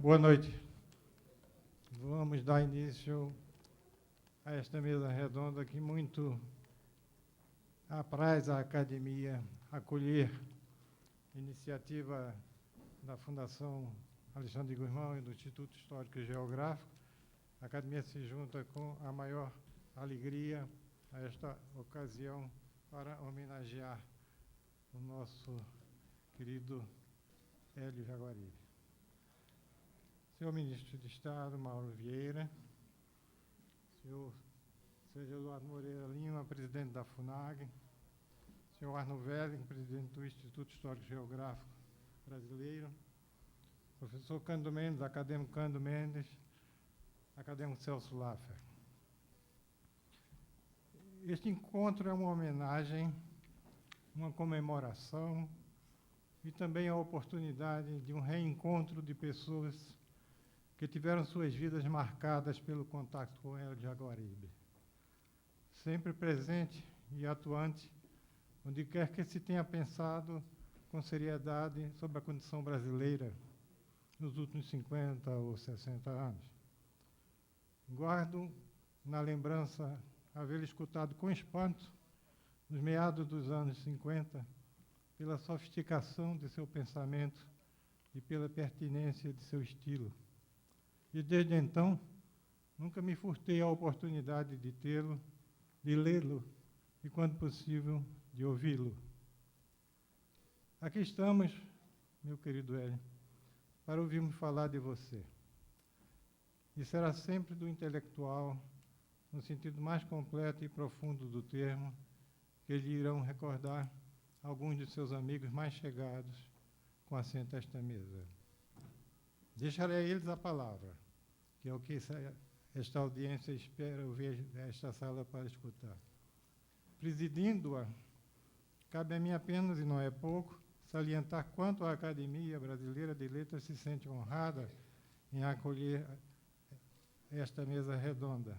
Boa noite. Vamos dar início a esta mesa redonda que muito apraz a academia acolher iniciativa da Fundação Alexandre de Gusmão e do Instituto Histórico e Geográfico. A academia se junta com a maior alegria a esta ocasião para homenagear o nosso querido Hélio Jaguaribe. Senhor Ministro de Estado, Mauro Vieira, senhor Eduardo Moreira Lima, presidente da FUNAG, senhor Arno Velling, presidente do Instituto Histórico e Geográfico Brasileiro, professor Cândido Mendes, acadêmico Cândido Mendes, acadêmico Celso Laffer. Este encontro é uma homenagem, uma comemoração e também a oportunidade de um reencontro de pessoas que tiveram suas vidas marcadas pelo contato com Hélio Jaguaribe. Sempre presente e atuante, onde quer que se tenha pensado com seriedade sobre a condição brasileira nos últimos 50 ou 60 anos. Guardo na lembrança haver escutado com espanto, nos meados dos anos 50, pela sofisticação de seu pensamento e pela pertinência de seu estilo. E desde então, nunca me furtei a oportunidade de tê-lo, de lê-lo e, quando possível, de ouvi-lo. Aqui estamos, meu querido Hélio, para ouvirmos falar de você. E será sempre do intelectual, no sentido mais completo e profundo do termo, que lhe irão recordar alguns de seus amigos mais chegados com assento a esta mesa. Deixarei a eles a palavra, que é o que esta audiência espera ouvir esta sala para escutar. Presidindo-a, cabe a mim apenas, e não é pouco, salientar quanto a Academia Brasileira de Letras se sente honrada em acolher esta mesa redonda.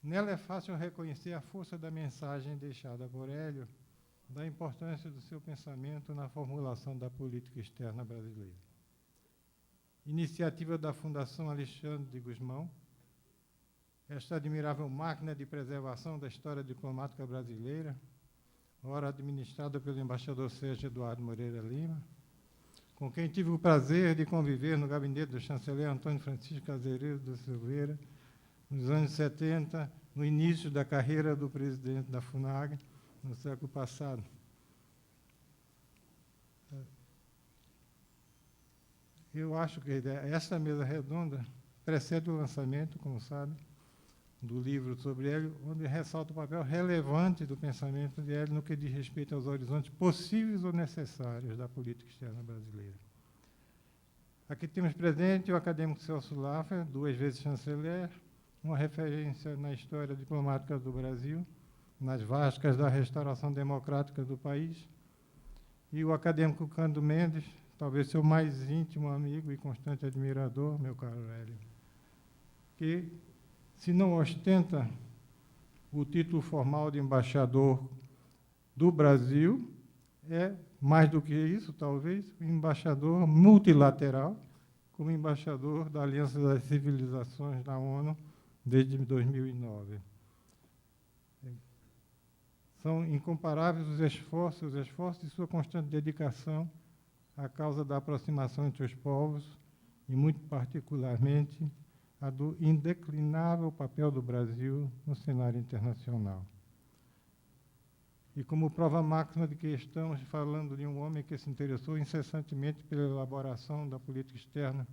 Nela é fácil reconhecer a força da mensagem deixada por Hélio, da importância do seu pensamento na formulação da política externa brasileira. Iniciativa da Fundação Alexandre de Gusmão, esta admirável máquina de preservação da história diplomática brasileira, ora administrada pelo embaixador Sérgio Eduardo Moreira Lima, com quem tive o prazer de conviver no gabinete do chanceler Antônio Francisco Azeredo da Silveira, nos anos 70, no início da carreira do presidente da FUNAG, no século passado. Eu acho que esta mesa redonda precede o lançamento, como sabe, do livro sobre Hélio, onde ressalta o papel relevante do pensamento de Hélio no que diz respeito aos horizontes possíveis ou necessários da política externa brasileira. Aqui temos presente o acadêmico Celso Laffer, 2 vezes chanceler, uma referência na história diplomática do Brasil, nas vascas da restauração democrática do país, e o acadêmico Cândido Mendes, talvez seu mais íntimo amigo e constante admirador, meu caro Hélio, que, se não ostenta o título formal de embaixador do Brasil, é, mais do que isso, talvez, embaixador multilateral, como embaixador da Aliança das Civilizações da ONU desde 2009. São incomparáveis os esforços de sua constante dedicação à causa da aproximação entre os povos e, muito particularmente, a do indeclinável papel do Brasil no cenário internacional. E como prova máxima de que estamos falando de um homem que se interessou incessantemente pela elaboração da política externa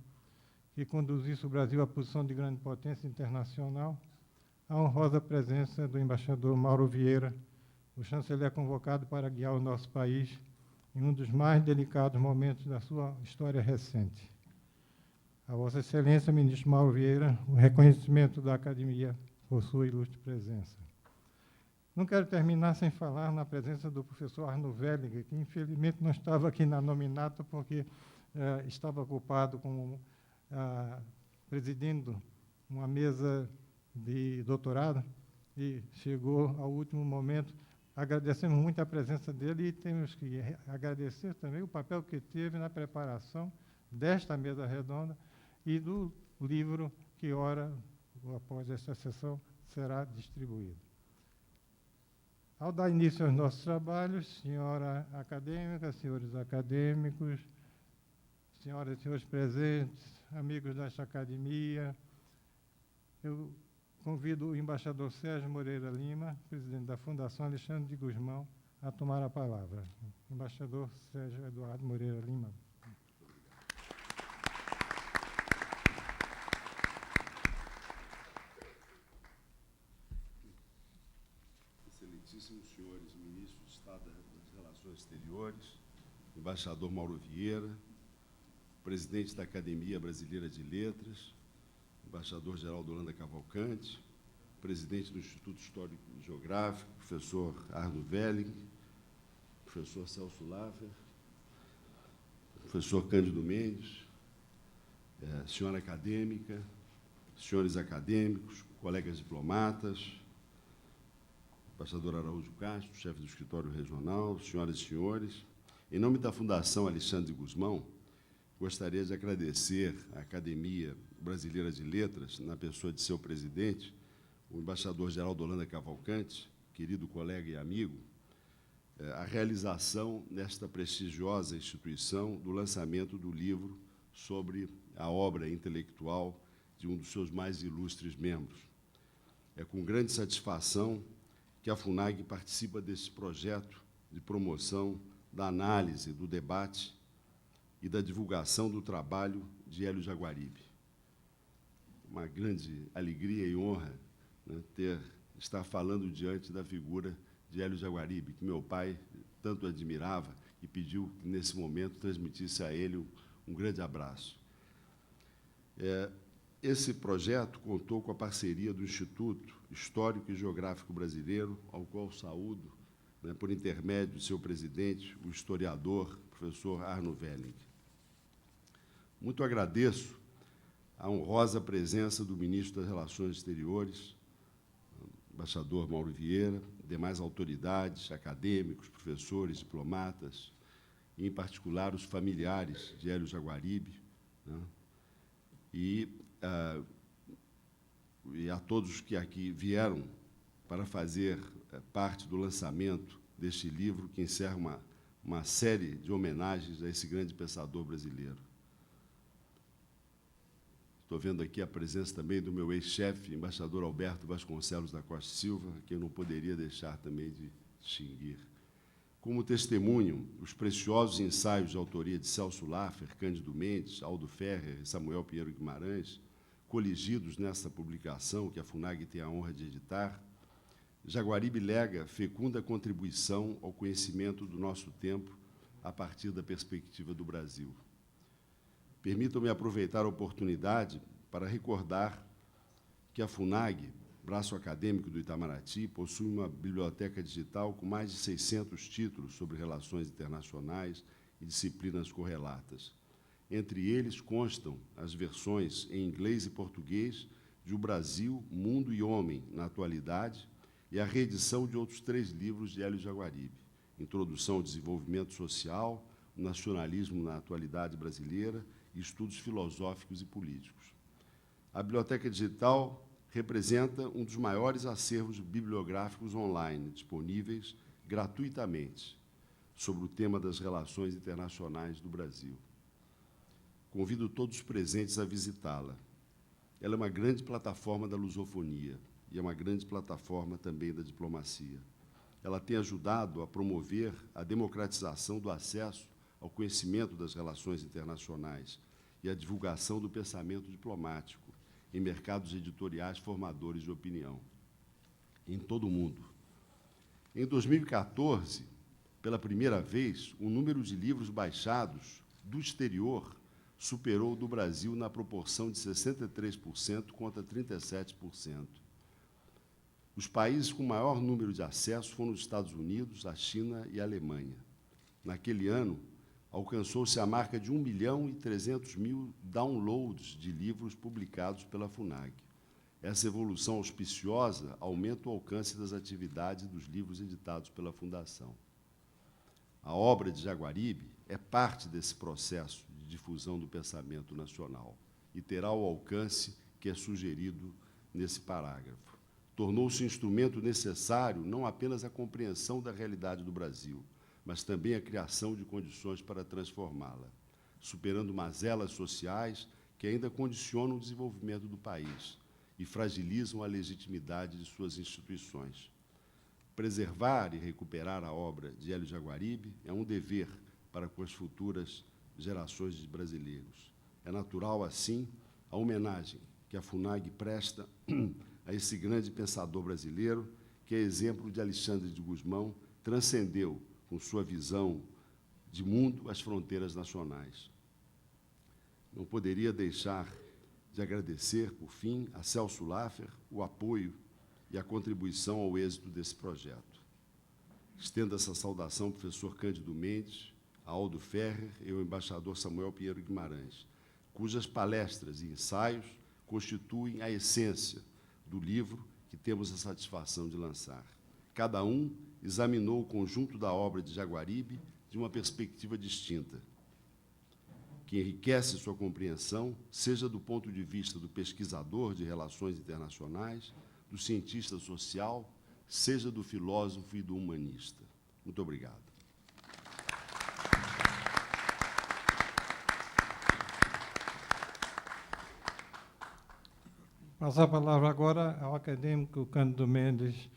que conduzisse o Brasil à posição de grande potência internacional, a honrosa presença do embaixador Mauro Vieira, o chanceler convocado para guiar o nosso país em um dos mais delicados momentos da sua história recente. A Vossa Excelência, ministro Mauro Vieira, o reconhecimento da Academia por sua ilustre presença. Não quero terminar sem falar na presença do professor Arno Velling, que infelizmente não estava aqui na nominata porque estava ocupado presidindo uma mesa de doutorado e chegou ao último momento. Agradecemos muito a presença dele e temos que agradecer também o papel que teve na preparação desta mesa redonda e do livro que, ora, após esta sessão, será distribuído. Ao dar início aos nossos trabalhos, senhora acadêmica, senhores acadêmicos, senhoras e senhores presentes, amigos desta academia, eu convido o embaixador Sérgio Moreira Lima, presidente da Fundação Alexandre de Gusmão, a tomar a palavra. Embaixador Sérgio Eduardo Moreira Lima. Excelentíssimos senhores ministros de Estado das Relações Exteriores, embaixador Mauro Vieira, presidente da Academia Brasileira de Letras, embaixador Geraldo Holanda Cavalcante, presidente do Instituto Histórico e Geográfico, professor Arno Welling, professor Celso Laffer, professor Cândido Mendes, senhora acadêmica, senhores acadêmicos, colegas diplomatas, embaixador Araújo Castro, chefe do escritório regional, senhoras e senhores, em nome da Fundação Alexandre de Gusmão, gostaria de agradecer à Academia Brasileira de Letras, na pessoa de seu presidente, o embaixador Geraldo Holanda Cavalcante, querido colega e amigo, a realização nesta prestigiosa instituição do lançamento do livro sobre a obra intelectual de um dos seus mais ilustres membros. É com grande satisfação que a FUNAG participa desse projeto de promoção da análise, do debate e da divulgação do trabalho de Hélio Jaguaribe. Uma grande alegria e honra, né, estar falando diante da figura de Hélio Jaguaribe, que meu pai tanto admirava e pediu que, nesse momento, transmitisse a ele um grande abraço. Esse projeto contou com a parceria do Instituto Histórico e Geográfico Brasileiro, ao qual saúdo, né, por intermédio de seu presidente, o historiador, professor Arno Welling. Muito agradeço a honrosa presença do ministro das Relações Exteriores, embaixador Mauro Vieira, demais autoridades, acadêmicos, professores, diplomatas, e, em particular, os familiares de Hélio Jaguaribe, né, e a todos que aqui vieram para fazer parte do lançamento deste livro, que encerra uma série de homenagens a esse grande pensador brasileiro. Estou vendo aqui a presença também do meu ex-chefe, embaixador Alberto Vasconcelos da Costa Silva, que eu não poderia deixar também de distinguir. Como testemunho, os preciosos ensaios de autoria de Celso Laffer, Cândido Mendes, Aldo Ferrer e Samuel Pinheiro Guimarães, coligidos nesta publicação, que a FUNAG tem a honra de editar, Jaguaribe lega fecunda contribuição ao conhecimento do nosso tempo a partir da perspectiva do Brasil. Permitam-me aproveitar a oportunidade para recordar que a FUNAG, braço acadêmico do Itamaraty, possui uma biblioteca digital com mais de 600 títulos sobre relações internacionais e disciplinas correlatas. Entre eles constam as versões em inglês e português de O Brasil, Mundo e Homem, na atualidade, e a reedição de outros 3 livros de Hélio Jaguaribe: Introdução ao Desenvolvimento Social, O Nacionalismo na Atualidade Brasileira e Estudos Filosóficos e Políticos. A biblioteca digital representa um dos maiores acervos bibliográficos online disponíveis gratuitamente sobre o tema das relações internacionais do Brasil. Convido todos os presentes a visitá-la. Ela é uma grande plataforma da lusofonia e é uma grande plataforma também da diplomacia. Ela tem ajudado a promover a democratização do acesso ao conhecimento das relações internacionais e a divulgação do pensamento diplomático em mercados editoriais formadores de opinião, em todo o mundo. Em 2014, pela primeira vez, o número de livros baixados do exterior superou o do Brasil na proporção de 63% contra 37%. Os países com maior número de acessos foram os Estados Unidos, a China e a Alemanha. Naquele ano, alcançou-se a marca de 1.300.000 downloads de livros publicados pela FUNAG. Essa evolução auspiciosa aumenta o alcance das atividades dos livros editados pela Fundação. A obra de Jaguaribe é parte desse processo de difusão do pensamento nacional e terá o alcance que é sugerido nesse parágrafo. Tornou-se instrumento necessário não apenas a compreensão da realidade do Brasil, mas também a criação de condições para transformá-la, superando mazelas sociais que ainda condicionam o desenvolvimento do país e fragilizam a legitimidade de suas instituições. Preservar e recuperar a obra de Hélio Jaguaribe é um dever para com as futuras gerações de brasileiros. É natural, assim, a homenagem que a FUNAG presta a esse grande pensador brasileiro, que, a exemplo de Alexandre de Gusmão, transcendeu, com sua visão de mundo, as fronteiras nacionais. Não poderia deixar de agradecer, por fim, a Celso Laffer o apoio e a contribuição ao êxito desse projeto. Estendo essa saudação ao professor Cândido Mendes, a Aldo Ferrer e ao embaixador Samuel Pinheiro Guimarães, cujas palestras e ensaios constituem a essência do livro que temos a satisfação de lançar. Cada um examinou o conjunto da obra de Jaguaribe de uma perspectiva distinta, que enriquece sua compreensão, seja do ponto de vista do pesquisador de relações internacionais, do cientista social, seja do filósofo e do humanista. Muito obrigado. Passar a palavra agora ao acadêmico Cândido Mendes.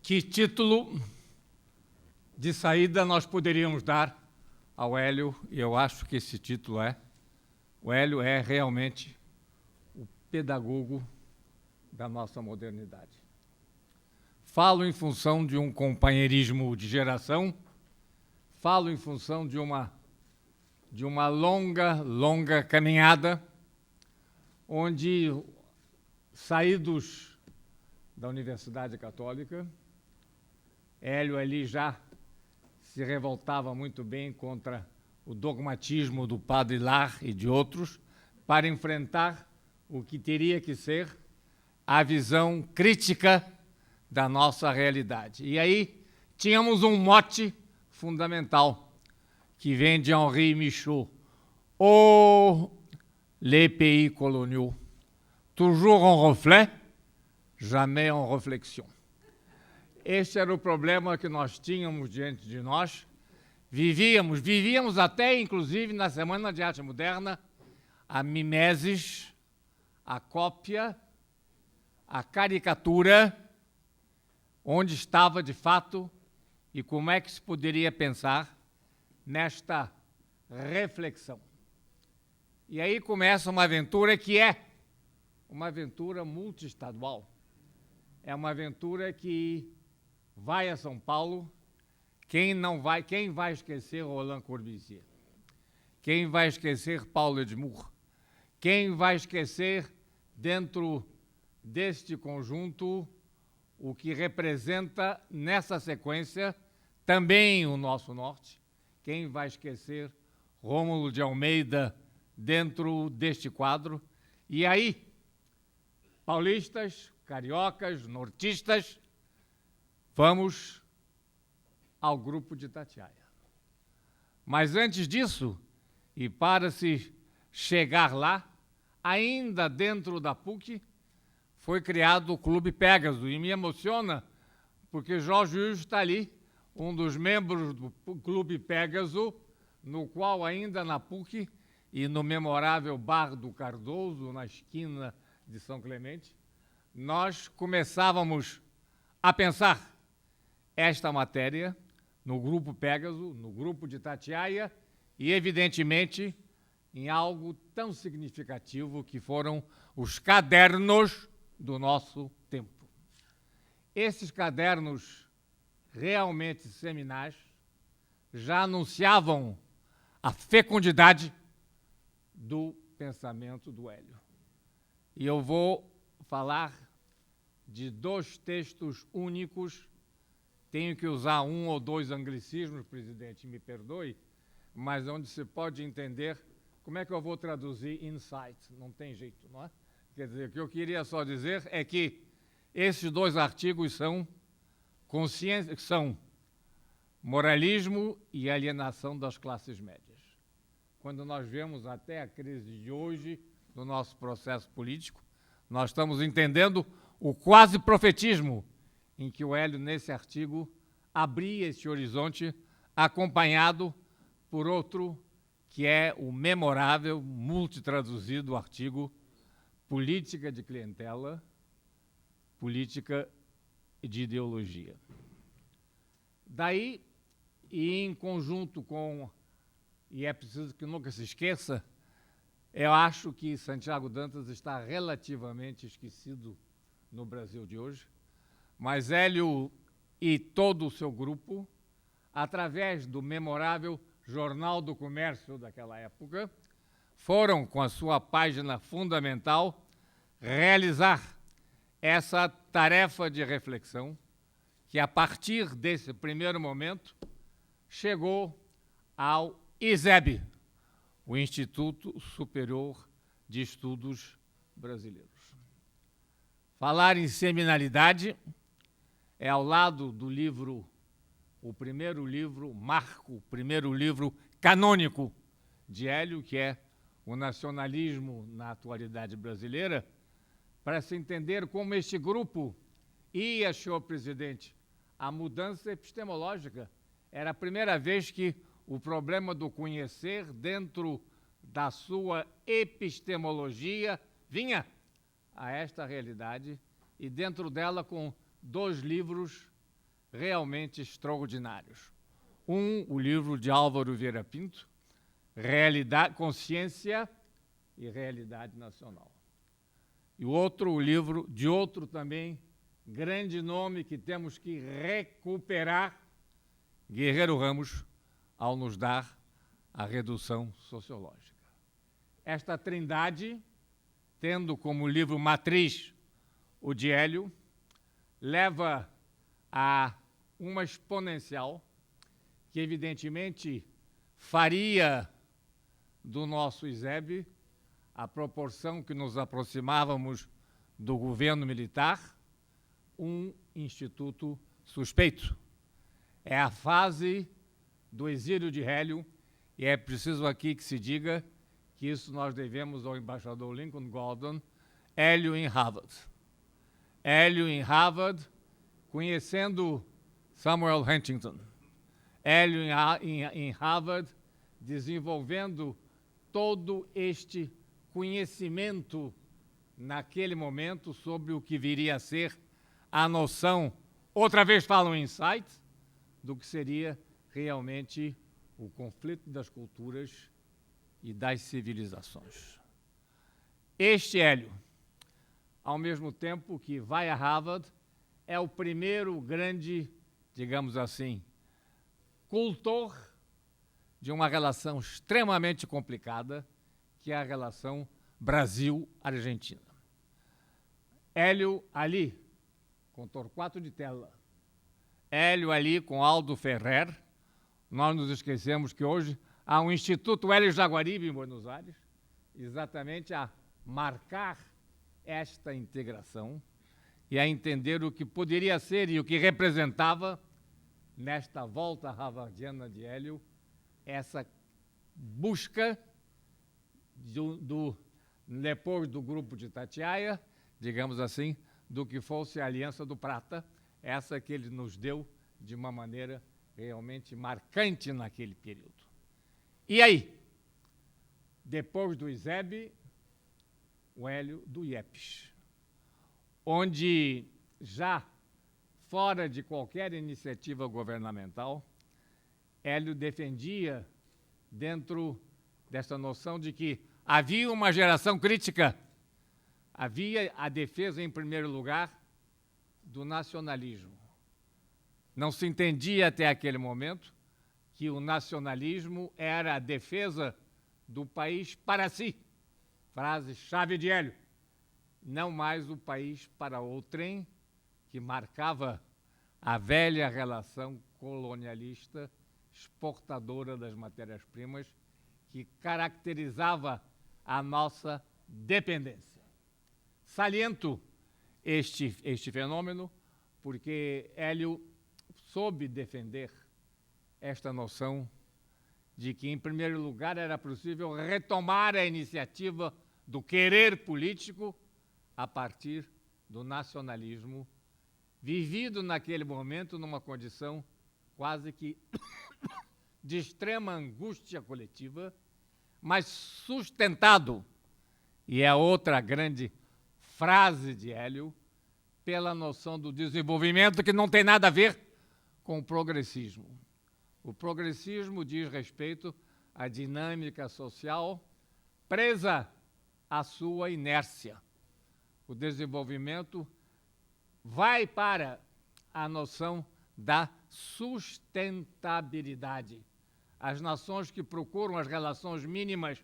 Que título de saída nós poderíamos dar ao Hélio? E eu acho que esse título o Hélio é realmente o pedagogo da nossa modernidade. Falo em função de um companheirismo de geração, falo em função de uma longa caminhada, onde, saídos da Universidade Católica, Hélio ali já se revoltava muito bem contra o dogmatismo do padre Lar e de outros, para enfrentar o que teria que ser a visão crítica da nossa realidade. E aí tínhamos um mote fundamental, que vem de Henri Michaud: les pays coloniaux, toujours en reflet, jamais en réflexion. Este era o problema que nós tínhamos diante de nós. Vivíamos até, inclusive, na Semana de Arte Moderna, a mimesis, a cópia, a caricatura, onde estava, de fato, e como é que se poderia pensar nesta reflexão. E aí começa uma aventura que é uma aventura multiestadual. É uma aventura que vai a São Paulo. Quem vai esquecer Roland Corbusier? Quem vai esquecer Paulo Edmur? Quem vai esquecer, dentro deste conjunto, o que representa, nessa sequência, também o nosso norte? Quem vai esquecer Rômulo de Almeida dentro deste quadro? E aí, paulistas, cariocas, nortistas, vamos ao grupo de Itatiaia. Mas antes disso, e para se chegar lá, ainda dentro da PUC, foi criado o Clube Pégaso. E me emociona, porque Jorge Wilson está ali, um dos membros do Clube Pégaso, no qual ainda na PUC e no memorável Bar do Cardoso, na esquina de São Clemente, nós começávamos a pensar esta matéria no Grupo Pégaso, no Grupo de Itatiaia e, evidentemente, em algo tão significativo que foram os cadernos do nosso tempo. Esses cadernos realmente seminais já anunciavam a fecundidade do pensamento do Hélio. E eu vou falar de dois textos únicos. Tenho que usar um ou dois anglicismos, presidente, me perdoe, mas onde se pode entender. Como é que eu vou traduzir insight? Não tem jeito, não é? Quer dizer, o que eu queria só dizer é que esses dois artigos são consciência, que são moralismo e alienação das classes médias. Quando nós vemos até a crise de hoje do nosso processo político, nós estamos entendendo o quase profetismo em que o Hélio, nesse artigo, abria esse horizonte, acompanhado por outro, que é o memorável, multitraduzido artigo Política de Clientela, Política de Ideologia. Daí, e em conjunto com, e é preciso que nunca se esqueça, eu acho que Santiago Dantas está relativamente esquecido no Brasil de hoje, mas Hélio e todo o seu grupo, através do memorável Jornal do Comércio daquela época, foram, com a sua página fundamental, realizar essa tarefa de reflexão que, a partir desse primeiro momento, chegou ao ISEB, o Instituto Superior de Estudos Brasileiros. Falar em seminalidade é, ao lado do livro, o primeiro livro marco, o primeiro livro canônico de Hélio, que é O Nacionalismo na Atualidade Brasileira, para se entender como este grupo ia, senhor presidente, a mudança epistemológica. Era a primeira vez que o problema do conhecer, dentro da sua epistemologia, vinha a esta realidade, e dentro dela com 2 livros realmente extraordinários. O livro de Álvaro Vieira Pinto, Consciência e Realidade Nacional. E o outro, o livro de outro também grande nome que temos que recuperar, Guerreiro Ramos, ao nos dar a redução sociológica. Esta trindade, tendo como livro matriz o de Hélio, leva a uma exponencial que, evidentemente, faria do nosso ISEB, a proporção que nos aproximávamos do governo militar, um instituto suspeito. É a fase do exílio de Hélio, e é preciso aqui que se diga que isso nós devemos ao embaixador Lincoln Gordon, Hélio em Harvard. Hélio em Harvard, conhecendo Samuel Huntington. Hélio em Harvard, desenvolvendo todo este conhecimento naquele momento sobre o que viria a ser a noção, outra vez falam insight, do que seria realmente o conflito das culturas e das civilizações. Este Hélio, ao mesmo tempo que vai a Harvard, é o primeiro grande, digamos assim, cultor de uma relação extremamente complicada, que é a relação Brasil-Argentina. Hélio ali, com Torquato de Tella, Hélio ali com Aldo Ferrer. Nós nos esquecemos que hoje há um Instituto Hélio Jaguaribe em Buenos Aires, exatamente a marcar esta integração e a entender o que poderia ser e o que representava, nesta volta harvardiana de Hélio, essa busca depois do grupo de Itatiaia, digamos assim, do que fosse a Aliança do Prata, essa que ele nos deu de uma maneira realmente marcante naquele período. E aí, depois do ISEB, o Hélio do IEPS, onde já fora de qualquer iniciativa governamental, Hélio defendia, dentro dessa noção de que havia uma geração crítica, havia a defesa, em primeiro lugar, do nacionalismo. Não se entendia até aquele momento que o nacionalismo era a defesa do país para si. Frase-chave de Hélio. Não mais o país para outrem, que marcava a velha relação colonialista, exportadora das matérias-primas, que caracterizava a nossa dependência. Saliento este fenômeno, porque Hélio soube defender esta noção de que, em primeiro lugar, era possível retomar a iniciativa do querer político a partir do nacionalismo, vivido naquele momento numa condição quase que de extrema angústia coletiva, mas sustentado, e é outra grande frase de Hélio, pela noção do desenvolvimento que não tem nada a ver com o progressismo. O progressismo diz respeito à dinâmica social presa à sua inércia. O desenvolvimento vai para a noção da sustentabilidade. As nações que procuram as relações mínimas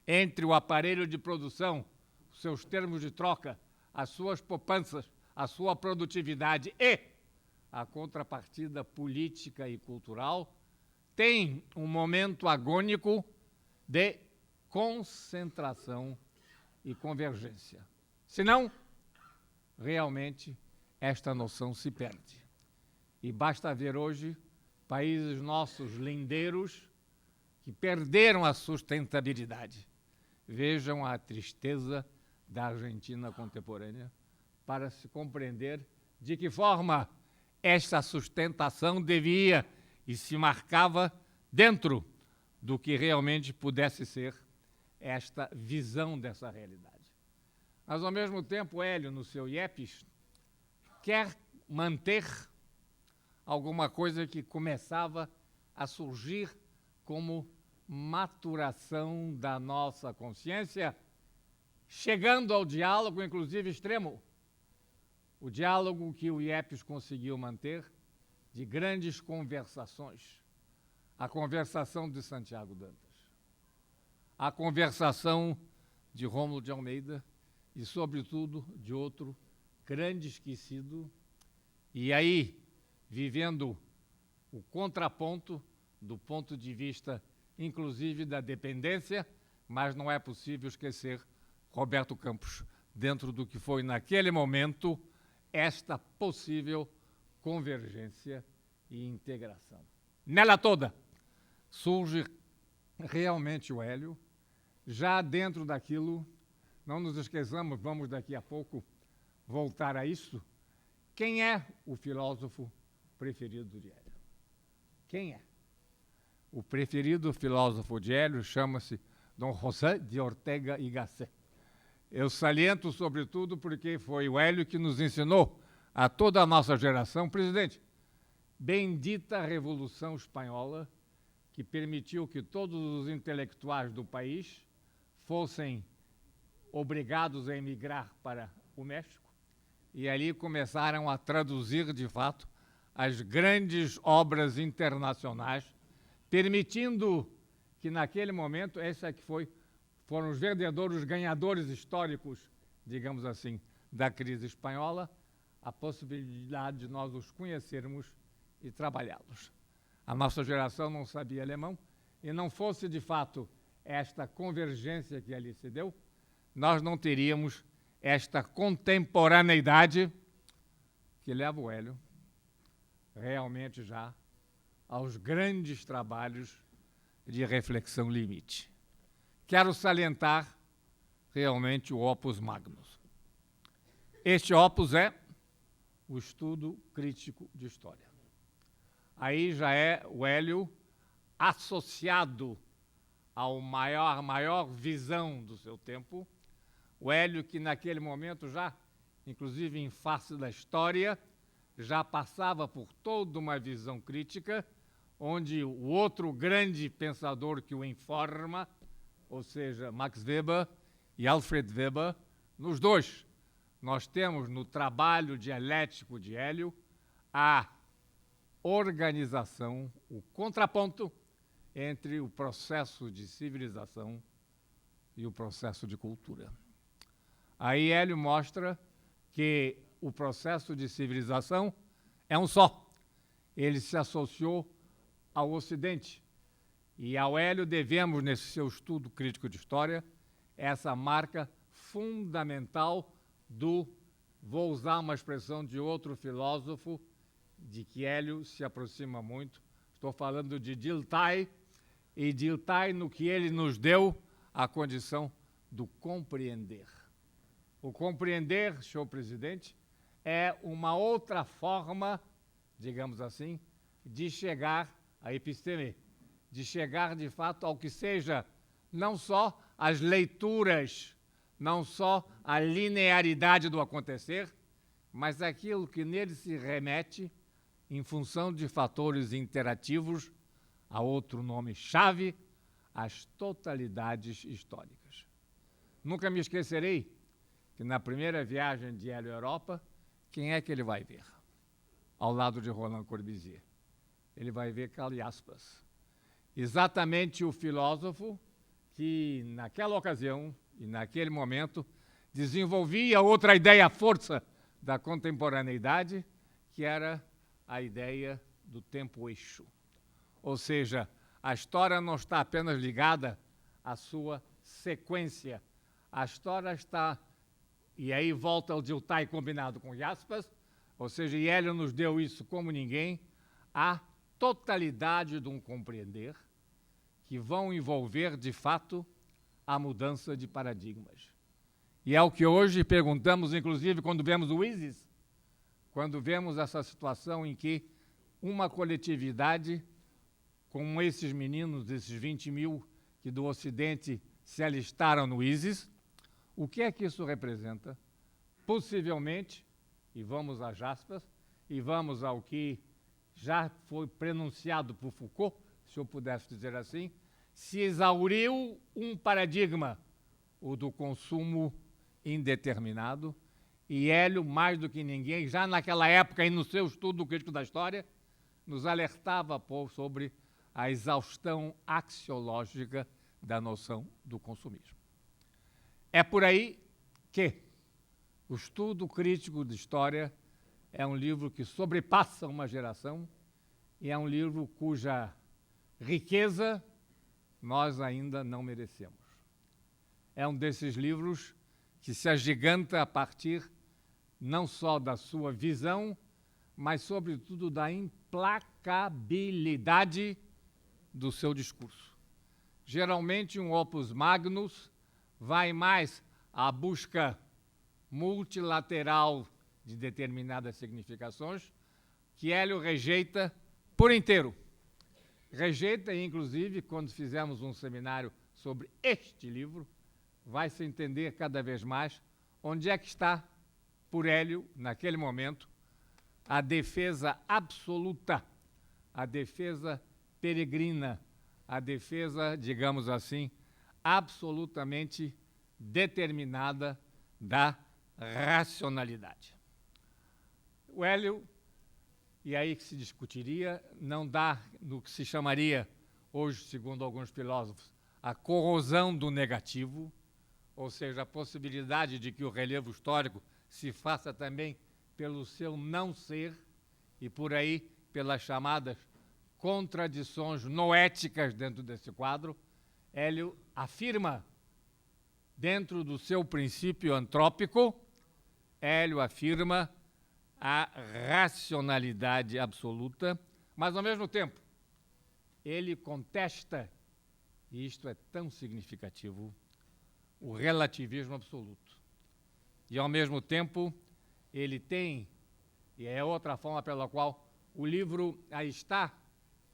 entre o aparelho de produção, os seus termos de troca, as suas poupanças, a sua produtividade e a contrapartida política e cultural, têm um momento agônico de concentração e convergência. Senão, realmente, esta noção se perde. E basta ver hoje países nossos lindeiros que perderam a sustentabilidade. Vejam a tristeza da Argentina contemporânea para se compreender de que forma esta sustentação devia e se marcava dentro do que realmente pudesse ser esta visão dessa realidade. Mas, ao mesmo tempo, Hélio, no seu IEPS, quer manter alguma coisa que começava a surgir como maturação da nossa consciência, chegando ao diálogo, inclusive extremo. O diálogo que o IEPS conseguiu manter de grandes conversações. A conversação de Santiago Dantas, a conversação de Rômulo de Almeida e, sobretudo, de outro grande esquecido, e aí, vivendo o contraponto do ponto de vista, inclusive, da dependência, mas não é possível esquecer Roberto Campos, dentro do que foi, naquele momento, esta possível convergência e integração. Nela toda surge realmente o Hélio, já dentro daquilo, não nos esqueçamos, vamos daqui a pouco voltar a isso, quem é o filósofo preferido de Hélio? Quem é? O preferido filósofo de Hélio chama-se Dom José de Ortega y Gasset. Eu saliento, sobretudo, porque foi o Hélio que nos ensinou, a toda a nossa geração, presidente, bendita Revolução Espanhola, que permitiu que todos os intelectuais do país fossem obrigados a emigrar para o México, e ali começaram a traduzir, de fato, as grandes obras internacionais, permitindo que, naquele momento, foram os verdadeiros ganhadores históricos, digamos assim, da crise espanhola, a possibilidade de nós os conhecermos e trabalhá-los. A nossa geração não sabia alemão, e não fosse, de fato, esta convergência que ali se deu, nós não teríamos esta contemporaneidade que leva o Hélio realmente já aos grandes trabalhos de reflexão limite. Quero salientar realmente o opus magnus. Este opus é o estudo crítico de história. Aí já é o Hélio associado ao maior visão do seu tempo, o Hélio que naquele momento já, inclusive em face da história, já passava por toda uma visão crítica, onde o outro grande pensador que o informa, ou seja, Max Weber e Alfred Weber, nos dois, nós temos no trabalho dialético de Hélio a organização, o contraponto entre o processo de civilização e o processo de cultura. Aí Hélio mostra que o processo de civilização é um só. Ele se associou ao Ocidente. E ao Hélio devemos, nesse seu estudo crítico de história, essa marca fundamental do, vou usar uma expressão de outro filósofo, de que Hélio se aproxima muito. Estou falando de Dilthey, e Dilthey no que ele nos deu a condição do compreender. O compreender, senhor presidente, é uma outra forma, digamos assim, de chegar à episteme, de chegar, de fato, ao que seja não só as leituras, não só a linearidade do acontecer, mas aquilo que nele se remete em função de fatores interativos, a outro nome-chave, as totalidades históricas. Nunca me esquecerei que na primeira viagem de Hélio à Europa, quem é que ele vai ver? Ao lado de Roland Corbusier. Ele vai ver Karl Jaspers. Exatamente o filósofo que, naquela ocasião e naquele momento, desenvolvia outra ideia força da contemporaneidade, que era a ideia do tempo-eixo. Ou seja, a história não está apenas ligada à sua sequência. A história está, e aí volta o Dilthey combinado com Jaspers, ou seja, e Hélio nos deu isso como ninguém, a totalidade de um compreender que vão envolver, de fato, a mudança de paradigmas. E é o que hoje perguntamos, inclusive, quando vemos o ISIS, quando vemos essa situação em que uma coletividade, como esses meninos, esses 20 mil que do Ocidente se alistaram no ISIS, o que é que isso representa? Possivelmente, e vamos a Jaspers, e vamos ao que já foi pronunciado por Foucault, se eu pudesse dizer assim, se exauriu um paradigma, o do consumo indeterminado, e Hélio, mais do que ninguém, já naquela época e no seu estudo crítico da história, nos alertava sobre a exaustão axiológica da noção do consumismo. É por aí que o estudo crítico de história é um livro que sobrepassa uma geração e é um livro cuja riqueza nós ainda não merecemos. É um desses livros que se agiganta a partir não só da sua visão, mas, sobretudo, da implacabilidade do seu discurso. Geralmente, um opus magnus vai mais à busca multilateral de determinadas significações, que Hélio rejeita por inteiro. Rejeita, inclusive, quando fizemos um seminário sobre este livro, vai se entender cada vez mais onde é que está, por Hélio, naquele momento, a defesa absoluta, a defesa peregrina, a defesa, digamos assim, absolutamente determinada da racionalidade. O Hélio, e aí que se discutiria, não dá no que se chamaria, hoje, segundo alguns filósofos, a corrosão do negativo, ou seja, a possibilidade de que o relevo histórico se faça também pelo seu não ser e, por aí, pelas chamadas contradições noéticas dentro desse quadro. Hélio afirma, dentro do seu princípio antrópico, Hélio afirma a racionalidade absoluta, mas, ao mesmo tempo, ele contesta, e isto é tão significativo, o relativismo absoluto. E, ao mesmo tempo, ele tem, e é outra forma pela qual o livro aí está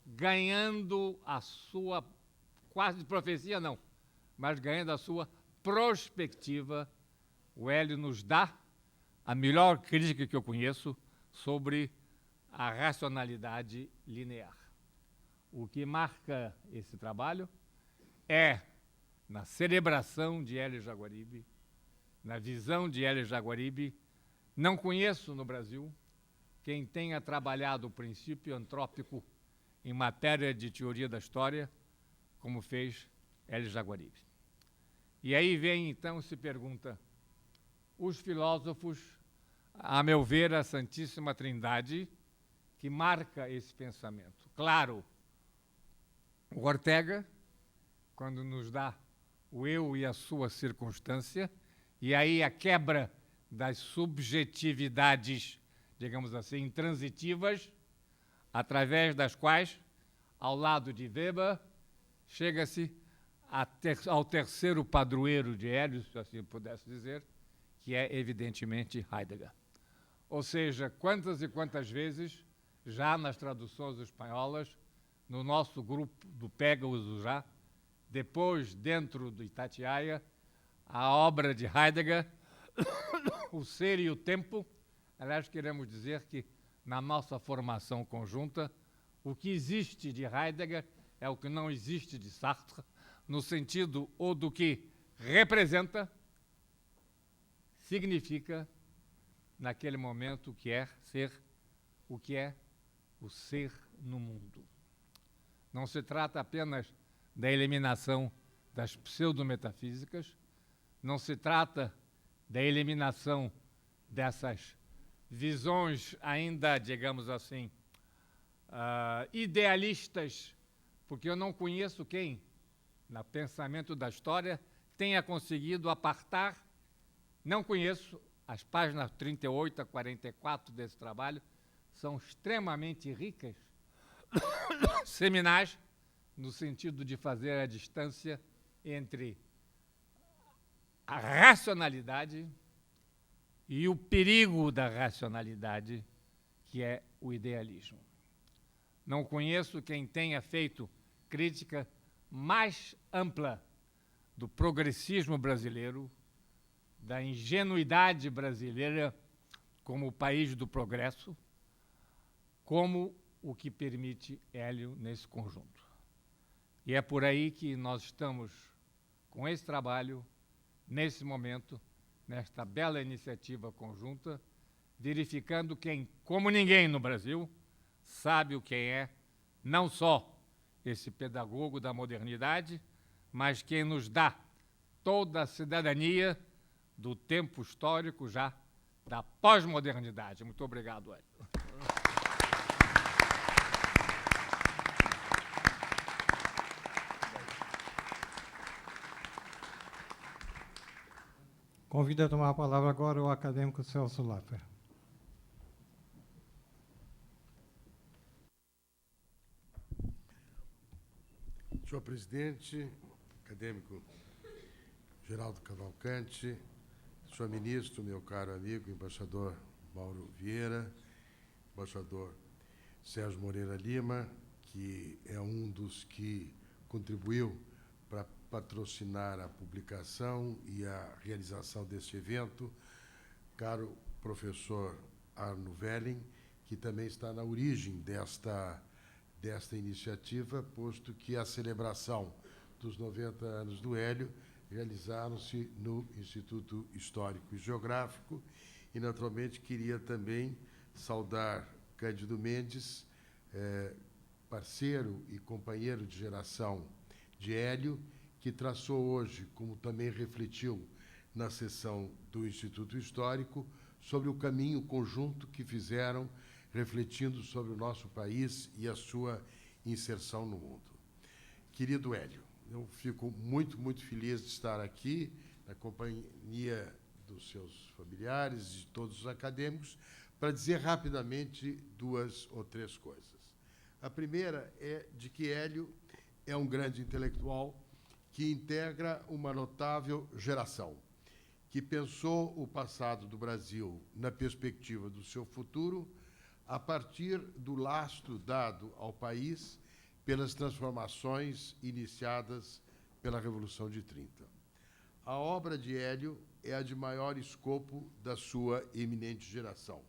ganhando a sua, quase profecia não, mas ganhando a sua prospectiva. O Hélio nos dá a melhor crítica que eu conheço sobre a racionalidade linear. O que marca esse trabalho é, na celebração de Hélio Jaguaribe, na visão de Hélio Jaguaribe, não conheço no Brasil quem tenha trabalhado o princípio antrópico em matéria de teoria da história, como fez Hélio Jaguaribe. E aí vem, então, se pergunta, os filósofos, a meu ver, a Santíssima Trindade, que marca esse pensamento. Claro, o Ortega, quando nos dá o eu e a sua circunstância, e aí a quebra das subjetividades, digamos assim, intransitivas, através das quais, ao lado de Weber, chega-se ao terceiro padroeiro de Hélio, se assim pudesse dizer, que é, evidentemente, Heidegger. Ou seja, quantas e quantas vezes, já nas traduções espanholas, no nosso grupo do Pégaso já, depois, dentro do Itatiaia, a obra de Heidegger, O Ser e o Tempo. Aliás, queremos dizer que, na nossa formação conjunta, o que existe de Heidegger é o que não existe de Sartre, no sentido ou do que representa, significa, naquele momento, o que é o ser no mundo. Não se trata apenas da eliminação das pseudometafísicas, não se trata da eliminação dessas visões ainda, digamos assim, idealistas, porque eu não conheço quem, no pensamento da história, tenha conseguido apartar, não conheço, as páginas 38 a 44 desse trabalho são extremamente ricas, seminais, no sentido de fazer a distância entre a racionalidade e o perigo da racionalidade, que é o idealismo. Não conheço quem tenha feito crítica mais ampla do progressismo brasileiro, da ingenuidade brasileira como o país do progresso, como o que permite Hélio nesse conjunto. E é por aí que nós estamos com esse trabalho, nesse momento, nesta bela iniciativa conjunta, verificando quem, como ninguém no Brasil, sabe o que é não só esse pedagogo da modernidade, mas quem nos dá toda a cidadania do tempo histórico já da pós-modernidade. Muito obrigado, Hélio. Convido a tomar a palavra agora o acadêmico Celso Laffer. Senhor presidente, acadêmico Geraldo Cavalcante, senhor ministro, meu caro amigo, embaixador Mauro Vieira, embaixador Sérgio Moreira Lima, que é um dos que contribuiu para patrocinar a publicação e a realização deste evento, caro professor Arno Velling, que também está na origem desta iniciativa, posto que a celebração dos 90 anos do Hélio realizaram-se no Instituto Histórico e Geográfico, e, naturalmente, queria também saudar Cândido Mendes, parceiro e companheiro de geração de Hélio, que traçou hoje, como também refletiu na sessão do Instituto Histórico, sobre o caminho conjunto que fizeram, refletindo sobre o nosso país e a sua inserção no mundo. Querido Hélio, eu fico muito, muito feliz de estar aqui, na companhia dos seus familiares e de todos os acadêmicos, para dizer rapidamente 2 ou 3 coisas. A primeira é de que Hélio é um grande intelectual que integra uma notável geração, que pensou o passado do Brasil na perspectiva do seu futuro, a partir do lastro dado ao país pelas transformações iniciadas pela Revolução de 30. A obra de Hélio é a de maior escopo da sua eminente geração.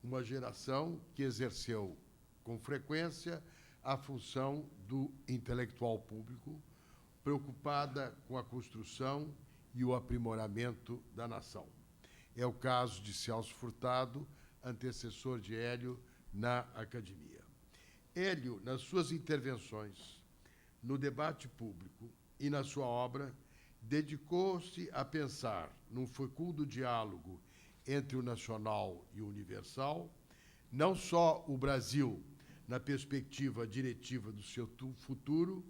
Uma geração que exerceu com frequência a função do intelectual público, preocupada com a construção e o aprimoramento da nação. É o caso de Celso Furtado, antecessor de Hélio na academia. Hélio, nas suas intervenções, no debate público e na sua obra, dedicou-se a pensar num fecundo diálogo entre o nacional e o universal, não só o Brasil na perspectiva diretiva do seu futuro,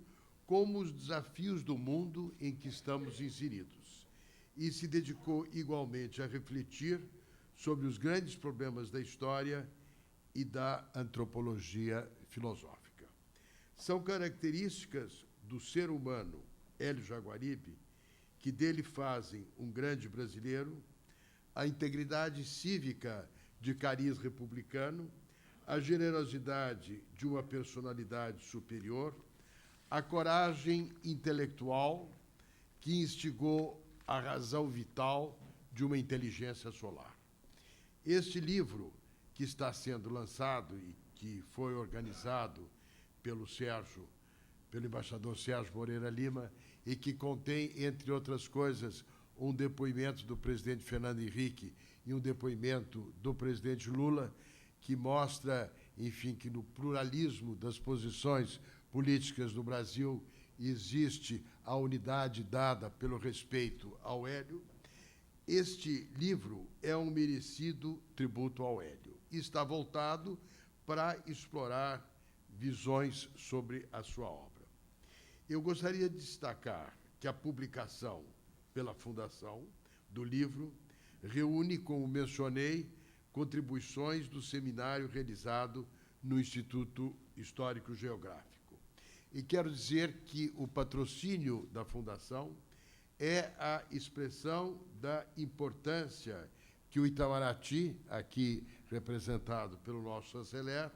como os desafios do mundo em que estamos inseridos, e se dedicou igualmente a refletir sobre os grandes problemas da história e da antropologia filosófica. São características do ser humano, Hélio Jaguaribe, que dele fazem um grande brasileiro, a integridade cívica de cariz republicano, a generosidade de uma personalidade superior, a coragem intelectual que instigou a razão vital de uma inteligência solar. Este livro, que está sendo lançado e que foi organizado pelo embaixador Sérgio Moreira Lima, e que contém, entre outras coisas, um depoimento do presidente Fernando Henrique e um depoimento do presidente Lula, que mostra, enfim, que no pluralismo das posições políticas no Brasil existe a unidade dada pelo respeito ao Hélio. Este livro é um merecido tributo ao Hélio e está voltado para explorar visões sobre a sua obra. Eu gostaria de destacar que a publicação pela Fundação do livro reúne, como mencionei, contribuições do seminário realizado no Instituto Histórico Geográfico. E quero dizer que o patrocínio da Fundação é a expressão da importância que o Itamaraty, aqui representado pelo nosso chanceler,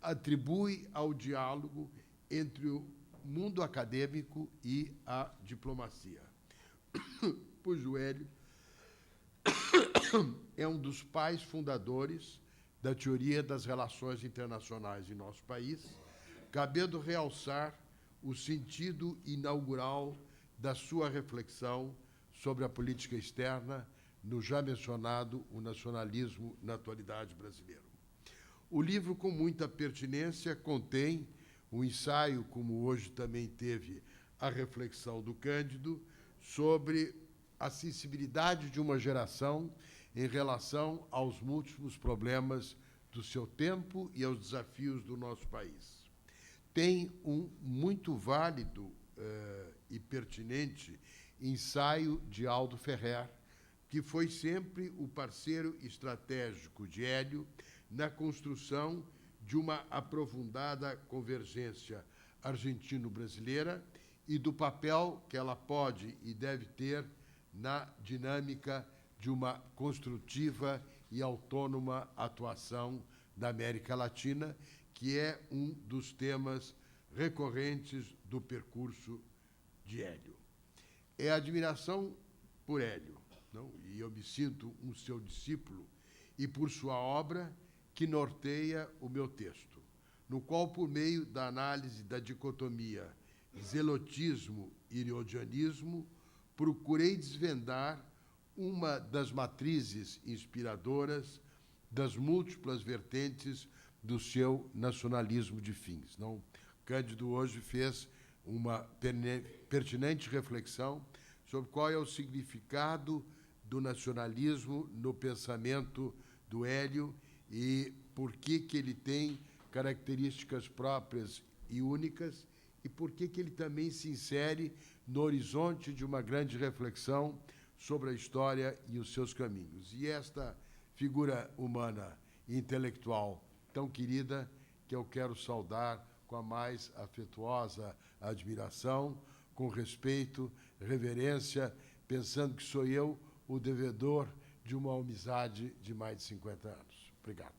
atribui ao diálogo entre o mundo acadêmico e a diplomacia. Pois o Hélio é um dos pais fundadores da teoria das relações internacionais em nosso país, cabendo realçar o sentido inaugural da sua reflexão sobre a política externa no já mencionado o nacionalismo na atualidade brasileira. O livro, com muita pertinência, contém um ensaio, como hoje também teve a reflexão do Cândido, sobre a sensibilidade de uma geração em relação aos múltiplos problemas do seu tempo e aos desafios do nosso país. Tem um muito válido e pertinente ensaio de Aldo Ferrer, que foi sempre o parceiro estratégico de Hélio na construção de uma aprofundada convergência argentino-brasileira e do papel que ela pode e deve ter na dinâmica de uma construtiva e autônoma atuação da América Latina, que é um dos temas recorrentes do percurso de Hélio. É a admiração por Hélio, não? E eu me sinto um seu discípulo, e por sua obra, que norteia o meu texto, no qual, por meio da análise da dicotomia zelotismo e iriodianismo, procurei desvendar uma das matrizes inspiradoras das múltiplas vertentes do seu nacionalismo de fins. Não? Cândido hoje fez uma pertinente reflexão sobre qual é o significado do nacionalismo no pensamento do Hélio e por que ele tem características próprias e únicas e por que ele também se insere no horizonte de uma grande reflexão sobre a história e os seus caminhos. E esta figura humana e intelectual tão querida que eu quero saudar com a mais afetuosa admiração, com respeito, reverência, pensando que sou eu o devedor de uma amizade de mais de 50 anos. Obrigado.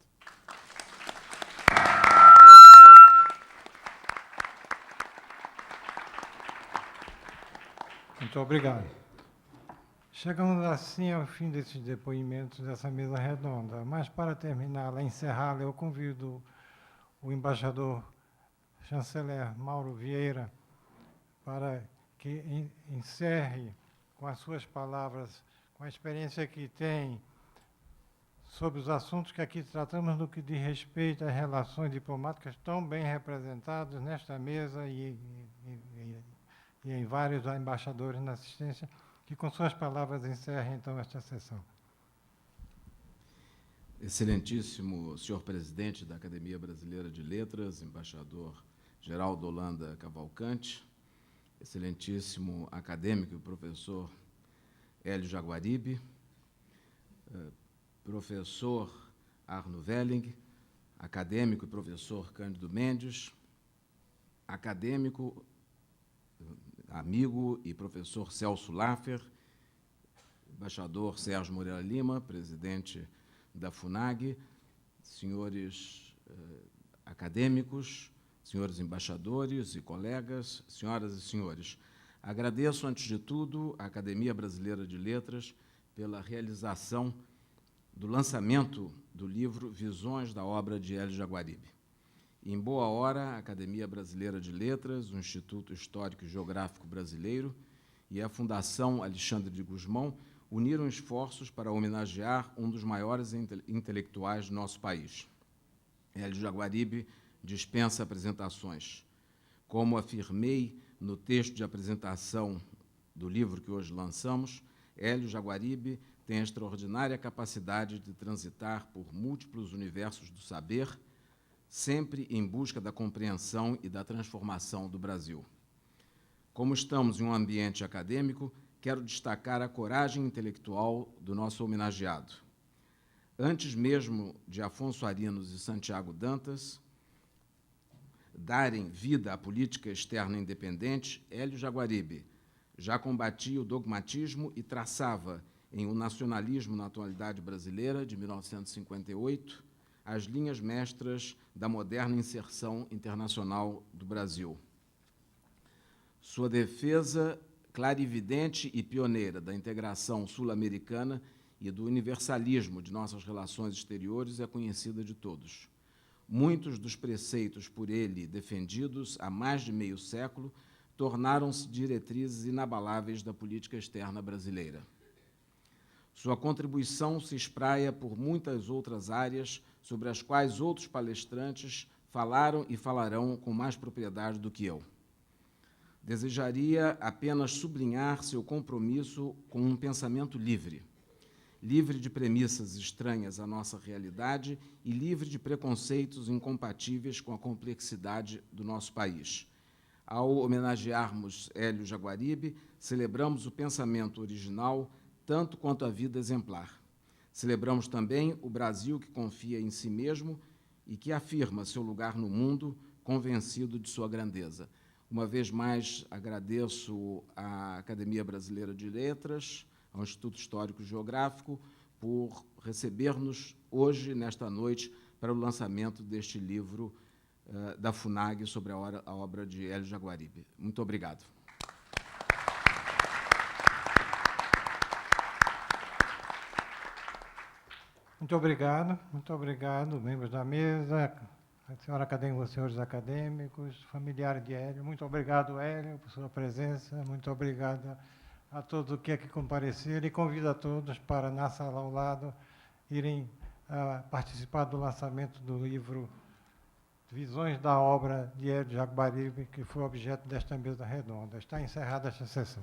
Muito obrigado. Chegamos assim ao fim desses depoimentos dessa mesa redonda, mas para terminá-la, encerrá-la, eu convido o embaixador chanceler Mauro Vieira para que encerre com as suas palavras, com a experiência que tem sobre os assuntos que aqui tratamos no que diz respeito às relações diplomáticas tão bem representadas nesta mesa e em vários embaixadores na assistência, que com suas palavras encerre, então, esta sessão. Excelentíssimo senhor presidente da Academia Brasileira de Letras, embaixador Geraldo Holanda Cavalcante, excelentíssimo acadêmico e professor Hélio Jaguaribe, professor Arno Velling, acadêmico e professor Cândido Mendes, acadêmico, amigo e professor Celso Laffer, embaixador Sérgio Moreira Lima, presidente da FUNAG, senhores acadêmicos, senhores embaixadores e colegas, senhoras e senhores. Agradeço, antes de tudo, à Academia Brasileira de Letras pela realização do lançamento do livro Visões da obra de Hélio Jaguaribe. Em boa hora, a Academia Brasileira de Letras, o Instituto Histórico e Geográfico Brasileiro e a Fundação Alexandre de Gusmão uniram esforços para homenagear um dos maiores intelectuais do nosso país. Hélio Jaguaribe dispensa apresentações. Como afirmei no texto de apresentação do livro que hoje lançamos, Hélio Jaguaribe tem a extraordinária capacidade de transitar por múltiplos universos do saber, sempre em busca da compreensão e da transformação do Brasil. Como estamos em um ambiente acadêmico, quero destacar a coragem intelectual do nosso homenageado. Antes mesmo de Afonso Arinos e Santiago Dantas darem vida à política externa independente, Hélio Jaguaribe já combatia o dogmatismo e traçava, em O Nacionalismo na Atualidade Brasileira, de 1958, as linhas mestras da moderna inserção internacional do Brasil. Sua defesa clarividente e pioneira da integração sul-americana e do universalismo de nossas relações exteriores é conhecida de todos. Muitos dos preceitos por ele defendidos há mais de meio século tornaram-se diretrizes inabaláveis da política externa brasileira. Sua contribuição se espraia por muitas outras áreas sobre as quais outros palestrantes falaram e falarão com mais propriedade do que eu. Desejaria apenas sublinhar seu compromisso com um pensamento livre, livre de premissas estranhas à nossa realidade e livre de preconceitos incompatíveis com a complexidade do nosso país. Ao homenagearmos Hélio Jaguaribe, celebramos o pensamento original tanto quanto a vida exemplar. Celebramos também o Brasil que confia em si mesmo e que afirma seu lugar no mundo, convencido de sua grandeza. Uma vez mais, agradeço à Academia Brasileira de Letras, ao Instituto Histórico e Geográfico, por receber-nos hoje, nesta noite, para o lançamento deste livro da FUNAG sobre a obra de Hélio Jaguaribe. Muito obrigado. Muito obrigado, membros da mesa, a senhora acadêmica, os senhores acadêmicos, familiares de Hélio. Muito obrigado, Hélio, por sua presença. Muito obrigado a todos que aqui compareceram e convido a todos para, na sala ao lado, irem participar do lançamento do livro Visões da obra de Hélio Jaguaribe, que foi objeto desta mesa redonda. Está encerrada esta sessão.